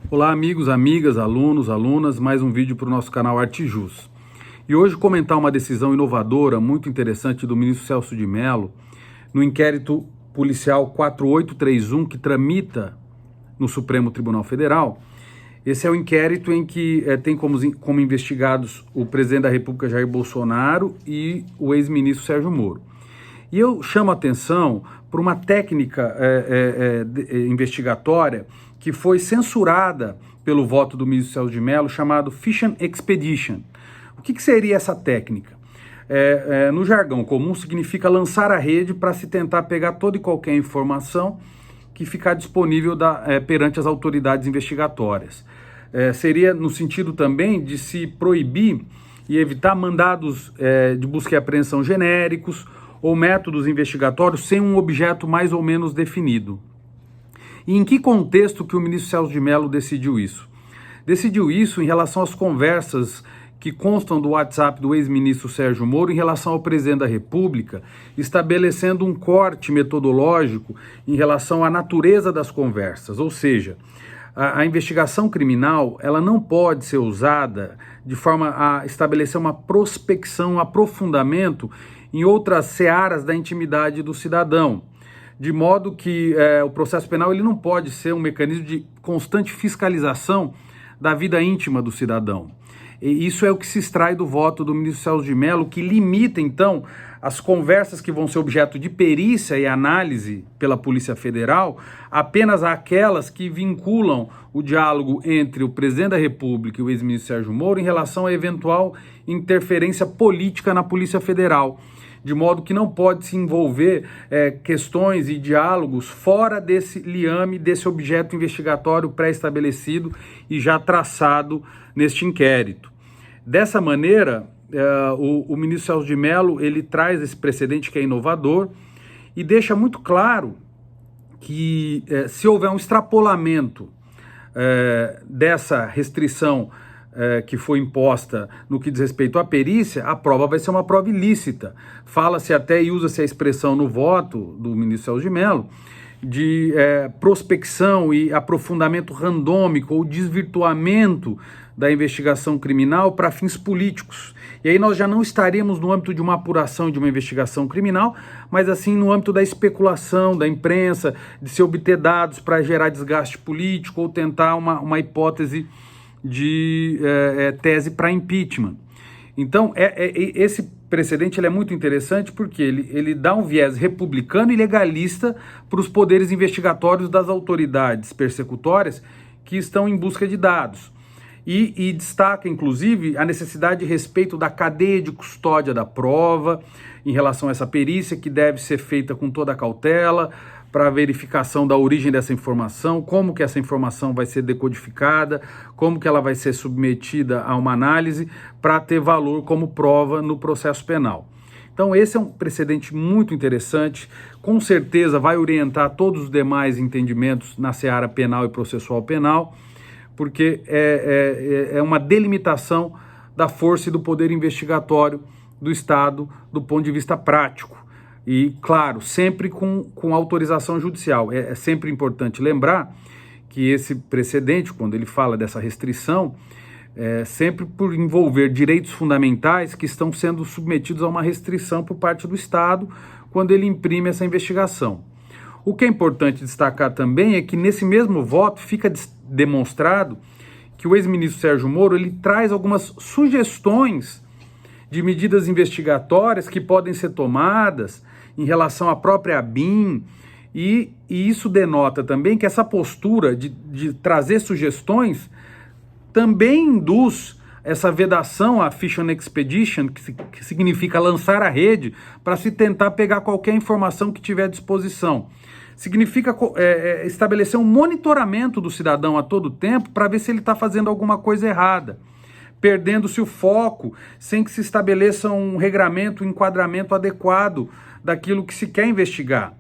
Olá amigos, amigas, alunos, alunas, mais um vídeo para o nosso canal ArteJus. E hoje comentar uma decisão inovadora, muito interessante do ministro Celso de Mello, no inquérito policial 4831 que tramita no Supremo Tribunal Federal. Esse é o inquérito em que tem como investigados o presidente da República Jair Bolsonaro e o ex-ministro Sérgio Moro. E eu chamo a atenção por uma técnica investigatória que foi censurada pelo voto do ministro Celso de Mello, chamado Fishing Expedition. O que seria essa técnica? No jargão comum, significa lançar a rede para se tentar pegar toda e qualquer informação que ficar disponível perante as autoridades investigatórias. Seria no sentido também de se proibir e evitar mandados de busca e apreensão genéricos ou métodos investigatórios sem um objeto mais ou menos definido. E em que contexto que o ministro Celso de Mello decidiu isso? Decidiu isso em relação às conversas que constam do WhatsApp do ex-ministro Sérgio Moro em relação ao presidente da República, estabelecendo um corte metodológico em relação à natureza das conversas, ou seja, a investigação criminal ela não pode ser usada de forma a estabelecer uma prospecção, um aprofundamento em outras searas da intimidade do cidadão, de modo que o processo penal ele não pode ser um mecanismo de constante fiscalização da vida íntima do cidadão. E isso é o que se extrai do voto do ministro Celso de Mello, que limita, então, as conversas que vão ser objeto de perícia e análise pela Polícia Federal apenas àquelas que vinculam o diálogo entre o presidente da República e o ex-ministro Sérgio Moro em relação a eventual interferência política na Polícia Federal, de modo que não pode se envolver questões e diálogos fora desse liame, desse objeto investigatório pré-estabelecido e já traçado neste inquérito. Dessa maneira, o ministro Celso de Mello ele traz esse precedente que é inovador e deixa muito claro que se houver um extrapolamento dessa restrição que foi imposta no que diz respeito à perícia, a prova vai ser uma prova ilícita. Fala-se até e usa-se a expressão no voto do ministro Celso de Mello de prospecção e aprofundamento randômico ou desvirtuamento da investigação criminal para fins políticos. E aí nós já não estaremos no âmbito de uma apuração de uma investigação criminal, mas assim no âmbito da especulação da imprensa, de se obter dados para gerar desgaste político ou tentar uma hipótese de tese para impeachment. Então, esse precedente ele é muito interessante porque ele dá um viés republicano e legalista para os poderes investigatórios das autoridades persecutórias que estão em busca de dados. E destaca, inclusive, a necessidade de respeito da cadeia de custódia da prova em relação a essa perícia, que deve ser feita com toda a cautela, para a verificação da origem dessa informação, como que essa informação vai ser decodificada, como que ela vai ser submetida a uma análise para ter valor como prova no processo penal. Então esse é um precedente muito interessante, com certeza vai orientar todos os demais entendimentos na seara penal e processual penal, porque é uma delimitação da força e do poder investigatório do Estado do ponto de vista prático. E, claro, sempre com autorização judicial. É sempre importante lembrar que esse precedente, quando ele fala dessa restrição, sempre por envolver direitos fundamentais que estão sendo submetidos a uma restrição por parte do Estado quando ele imprime essa investigação. O que é importante destacar também é que nesse mesmo voto fica demonstrado que o ex-ministro Sérgio Moro ele traz algumas sugestões de medidas investigatórias que podem ser tomadas em relação à própria ABIN, e isso denota também que essa postura de trazer sugestões também induz essa vedação à Fishing Expedition, que significa lançar a rede para se tentar pegar qualquer informação que tiver à disposição. Significa estabelecer um monitoramento do cidadão a todo tempo para ver se ele está fazendo alguma coisa errada, perdendo-se o foco, sem que se estabeleça um regramento, um enquadramento adequado daquilo que se quer investigar.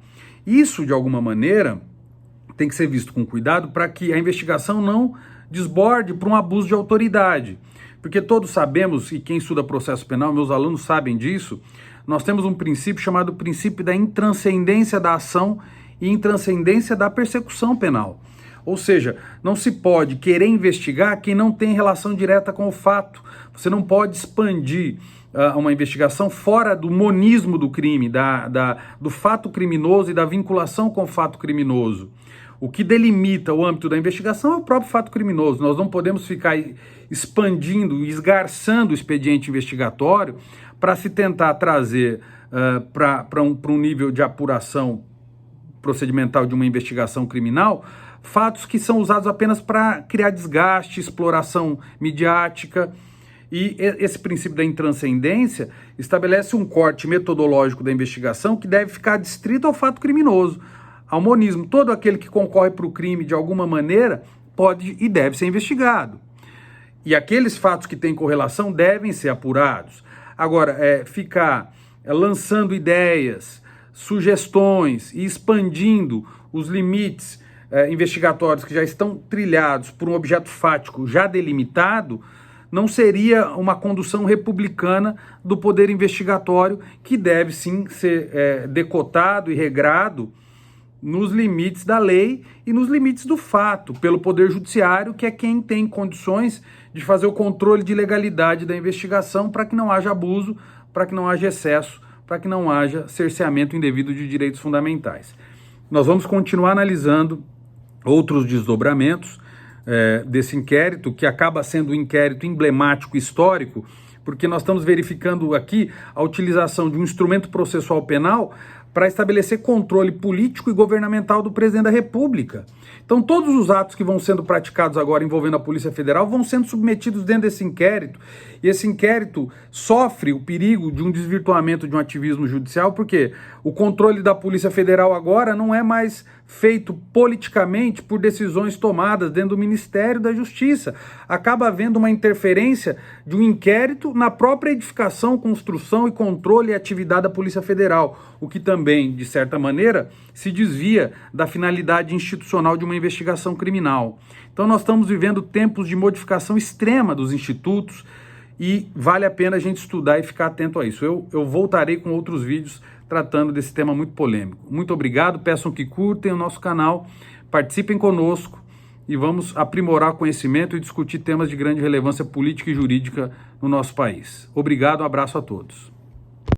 Isso, de alguma maneira, tem que ser visto com cuidado para que a investigação não desborde para um abuso de autoridade. Porque todos sabemos, e quem estuda processo penal, meus alunos sabem disso, nós temos um princípio chamado princípio da intranscendência da ação e intranscendência da persecução penal. Ou seja, não se pode querer investigar quem não tem relação direta com o fato. Você não pode expandir uma investigação fora do monismo do crime, do fato criminoso e da vinculação com o fato criminoso. O que delimita o âmbito da investigação é o próprio fato criminoso. Nós não podemos ficar expandindo, esgarçando o expediente investigatório para se tentar trazer para um nível de apuração procedimental de uma investigação criminal fatos que são usados apenas para criar desgaste, exploração midiática. E esse princípio da intranscendência estabelece um corte metodológico da investigação que deve ficar adstrito ao fato criminoso, ao monismo. Todo aquele que concorre para o crime de alguma maneira pode e deve ser investigado. E aqueles fatos que têm correlação devem ser apurados. Agora, ficar lançando ideias, sugestões e expandindo os limites investigatórios que já estão trilhados por um objeto fático já delimitado, não seria uma condução republicana do poder investigatório, que deve sim ser decotado e regrado nos limites da lei e nos limites do fato, pelo Poder Judiciário, que é quem tem condições de fazer o controle de legalidade da investigação para que não haja abuso, para que não haja excesso, para que não haja cerceamento indevido de direitos fundamentais. Nós vamos continuar analisando outros desdobramentos desse inquérito, que acaba sendo um inquérito emblemático histórico, porque nós estamos verificando aqui a utilização de um instrumento processual penal para estabelecer controle político e governamental do presidente da República. Então, todos os atos que vão sendo praticados agora envolvendo a Polícia Federal vão sendo submetidos dentro desse inquérito, e esse inquérito sofre o perigo de um desvirtuamento de um ativismo judicial, porque o controle da Polícia Federal agora não é mais feito politicamente por decisões tomadas dentro do Ministério da Justiça. Acaba havendo uma interferência de um inquérito na própria edificação, construção e controle e atividade da Polícia Federal, o que também, de certa maneira, se desvia da finalidade institucional de uma investigação criminal. Então nós estamos vivendo tempos de modificação extrema dos institutos e vale a pena a gente estudar e ficar atento a isso. Eu voltarei com outros vídeos tratando desse tema muito polêmico. Muito obrigado, peçam que curtem o nosso canal, participem conosco e vamos aprimorar o conhecimento e discutir temas de grande relevância política e jurídica no nosso país. Obrigado, um abraço a todos.